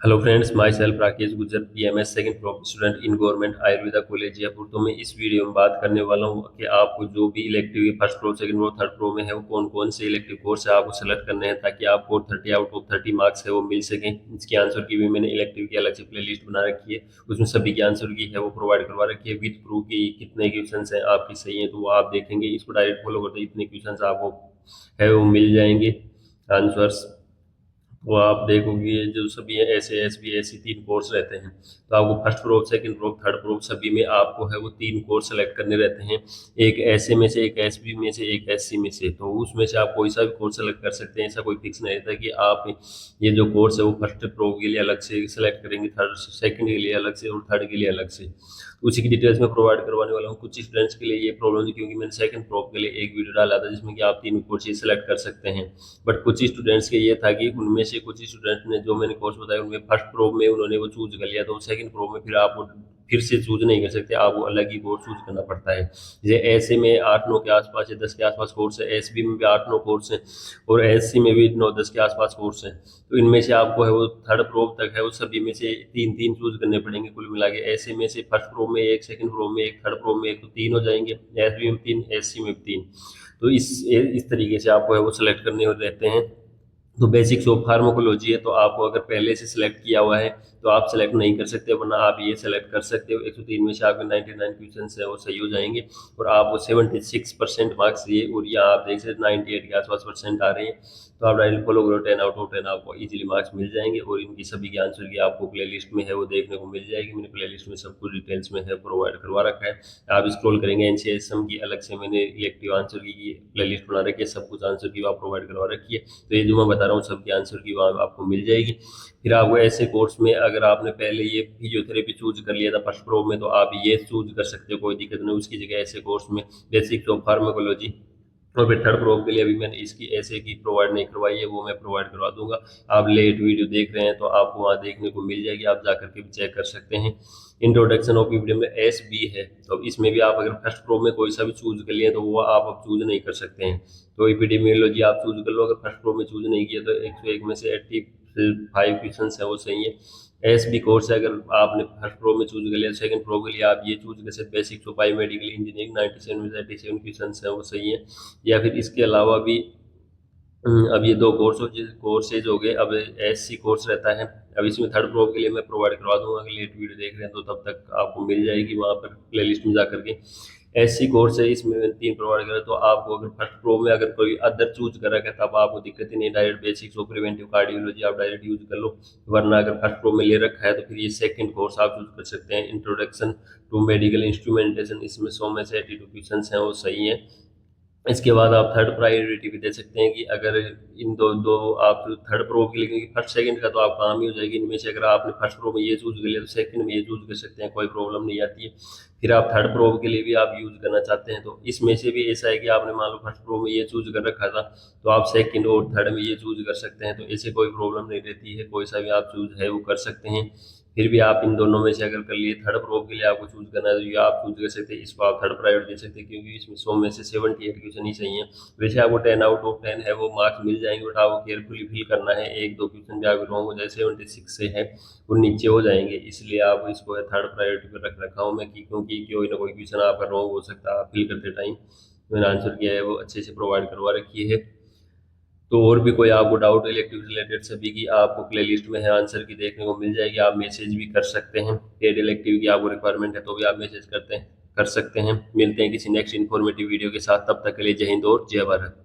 Hello friends, myself Rakesh Gujar, PMS second pro student in government Ayurveda college Jaipur. तो मैं इस video में बात करने वाला हूँ कि आपको जो भी elective first pro, second pro, third pro में है वो कौन कौन से इलेक्टिव कोर्स है आपको सेलेक्ट करने हैं ताकि आपको 30 आउट ऑफ 30 मार्क्स है वो मिल सकें। इसके आंसर की भी मैंने इलेक्टिव की अलग से प्ले लिस्ट बना रखी है, उसमें सभी के आंसर की है वो प्रोवाइड करवा रखी है विद प्रूफ की कितने क्वेश्चन हैं आपकी सही है, तो वो आप देखेंगे। इसको डायरेक्ट फॉलो करते इतने क्वेश्चन आपको है वो मिल जाएंगे आंसर्स। वो आप देखोगे जो सभी ऐसे एस बी ऐसी तीन कोर्स रहते हैं, तो आपको first proof, second proof, third proof सभी में आपको है वो तीन कोर्स सेलेक्ट करने रहते हैं। एक ऐसे में से, एक एस बी में से, एक एस सी में से। तो उसमें से आप कोई सा भी कोर्स सेलेक्ट कर सकते हैं, ऐसा कोई फिक्स नहीं रहता कि आप ये जो कोर्स है वो फर्स्ट प्रूफ के लिए अलग से सेलेक्ट करेंगे, थर्ड सेकंड के लिए अलग से और थर्ड के लिए अलग से। उसी की डिटेल्स में प्रोवाइड करवाने वाला हूँ। कुछ स्टूडेंट्स के लिए ये प्रॉब्लम है क्योंकि मैंने सेकंड प्रूफ के लिए एक वीडियो डाला था जिसमें कि आप तीन कोर्स सेलेक्ट कर सकते हैं। बट कुछ स्टूडेंट्स के ये था कि उनमें से कुछ स्टूडेंट्स ने जो मैंने कोर्स बताया उनमें फर्स्ट प्रो में उन्होंने वो चूज कर लिया, तो सेकंड प्रो में फिर आप वो फिर से चूज नहीं कर सकते, आपको अलग ही कोर्स चूज करना पड़ता है। जैसे ऐसे में 8-9 के आसपास या 10 के आसपास कोर्स है, एस बी में भी 8-9 कोर्स है और एस सी में भी 9-10 के आसपास कोर्स है। तो इनमें से आपको है वो थर्ड प्रो तक है वो सभी में से तीन तीन चूज करने पड़ेंगे कुल मिला के। ऐसे में से फर्स्ट प्रो में एक, सेकंड प्रो में एक, थर्ड प्रो में एक, तो तीन हो जाएंगे। एस बी में तीन, एस सी में भी तीन। तो इस तरीके से आपको है वो सिलेक्ट करने रहते हैं। तो बेसिक्स ऑफ फार्माकोलॉजी है, तो आपको अगर पहले से सिलेक्ट किया हुआ है तो आप सेलेक्ट नहीं कर सकते, वरना आप ये सेलेक्ट कर सकते हो। 103 में से आपके 99 क्वेश्चन है वो सही हो जाएंगे और आपको 76% मार्क्स ये, और यहाँ आप देख सकते 98 के आसपास परसेंट आ रहे हैं। तो आप डायरेक्ट फॉलो करो, 10 आउट ऑफ 10 आपको इजीली मार्क्स मिल जाएंगे और इनकी सभी के आंसर की आपको प्ले लिस्ट में है वो देखने को मिल जाएगी। मैंने प्ले लिस्ट में सब कुछ डिटेल्स में है प्रोवाइड करवा रखा है। आप स्क्रॉल करेंगे एनसीएसएम की अलग से मैंने इलेक्टिव आंसर की प्ले लिस्ट बना रखी है, सब कुछ आंसर की आप प्रोवाइड करवा रखी है। तो ये जो मैं बता रहा हूँ सबके आंसर की वहाँ आपको मिल जाएगी। फिर आपको ऐसे कोर्स में अगर आपने पहले ये फिजियोथेरेपी चूज कर लिया था फर्स्ट प्रो में, तो आप ये चूज कर सकते हो, कोई दिक्कत नहीं। उसकी जगह ऐसे कोर्स में बेसिक्स ऑफ फार्माकोलॉजी, और फिर थर्ड प्रो के लिए अभी मैंने इसकी ऐसे की प्रोवाइड नहीं करवाई है, वो मैं प्रोवाइड करवा दूंगा। आप लेट वीडियो देख रहे हैं तो आपको वहाँ देखने को मिल जाएगी, आप जा करके भी चेक कर सकते हैं। इंट्रोडक्शन ऑफ ईपीडी में एस बी है, तो इसमें भी आप अगर फर्स्ट प्रो में कोई सा भी चूज कर लिए तो वो आप अब चूज नहीं कर सकते हैं। तो एपिडेमियोलॉजी आप चूज कर लो, अगर फर्स्ट प्रो में चूज नहीं किया तो 101 में से 85 क्वेश्चन है वो सही है। एस बी कोर्स है, अगर आपने फर्स्ट प्रो में चूज कर लिया, सेकंड प्रो के लिए आप ये चूज कर सकते बेसिक्स ऑफ बायोमेडिकल इंजीनियरिंग, 97 में से 87 क्वेश्चन है वो सही है। या फिर इसके अलावा भी अब ये दो कोर्सेज हो गए। अब एस सी कोर्स रहता है, अब इसमें थर्ड प्रो के लिए मैं प्रोवाइड करवा दूंगा। अगर लेट वीडियो देख रहे हैं तो तब तक आपको मिल जाएगी वहाँ पर प्ले लिस्ट में जा करके। एस सी कोर्स है, इसमें मैंने तीन प्रोवाइड करा, तो आपको अगर फर्स्ट प्रो में अगर कोई अदर चूज कर रखा है तब आपको दिक्कत ही नहीं, direct basics of preventive cardiology आप डायरेक्ट यूज कर लो। वरना अगर फर्स्ट प्रो में ले रखा है तो फिर ये सेकंड कोर्स आप चूज कर सकते हैं, इंट्रोडक्शन टू मेडिकल इंस्ट्रूमेंटेशन। इसमें 100 में से 82 क्वेश्चन हैं वो सही है। इसके बाद आप थर्ड प्रायोरिटी भी दे सकते हैं कि अगर इन दो दो आप थर्ड प्रो के लिए, क्योंकि फर्स्ट सेकंड का तो आप काम ही हो जाएगी इनमें से, अगर आपने फर्स्ट प्रो में ये चूज कर लिया तो सेकंड में ये चूज कर सकते हैं, कोई प्रॉब्लम नहीं आती है। फिर आप थर्ड प्रो के लिए भी आप यूज करना चाहते हैं तो इसमें से भी ऐसा है कि आपने मान लो फर्स्ट प्रो में ये चूज कर रखा था तो आप सेकंड और थर्ड में ये चूज कर सकते हैं, तो ऐसे कोई प्रॉब्लम नहीं रहती है, कोई सा भी आप चूज है वो कर सकते हैं। फिर भी आप इन दोनों में से अगर कर लिए, थर्ड प्रो के लिए आपको चूज करना है तो ये आप चूज कर सकते हैं, इसको आप थर्ड प्रायोरिटी दे सकते हैं क्योंकि इसमें 100 में से 78 क्वेश्चन ही सही है। वैसे आपको 10 आउट ऑफ 10 है वो मार्क्स मिल जाएंगे, बट आपको केयरफुली फिल करना है, एक दो क्वेश्चन भी अगर रॉन्ग हो जाए 76 से है वो नीचे हो जाएंगे, इसलिए आप इसको थर्ड प्रायोरिटी पर रख रखा हूँ मैं कि क्योंकि कोई ना कोई क्वेश्चन आपका रॉन्ग हो सकता है, आप फिल करते टाइम मैंने आंसर किया है वो अच्छे से प्रोवाइड करवा रखी है। तो और भी कोई आपको डाउट इलेक्टिव रिलेटेड सभी की आपको प्ले लिस्ट में है आंसर की देखने को मिल जाएगी, आप मैसेज भी कर सकते हैं। पेड इलेक्टिव की आपको रिक्वायरमेंट है तो भी आप मैसेज कर सकते हैं। मिलते हैं किसी नेक्स्ट इन्फॉर्मेटिव वीडियो के साथ, तब तक के लिए जय हिंद और जय भारत।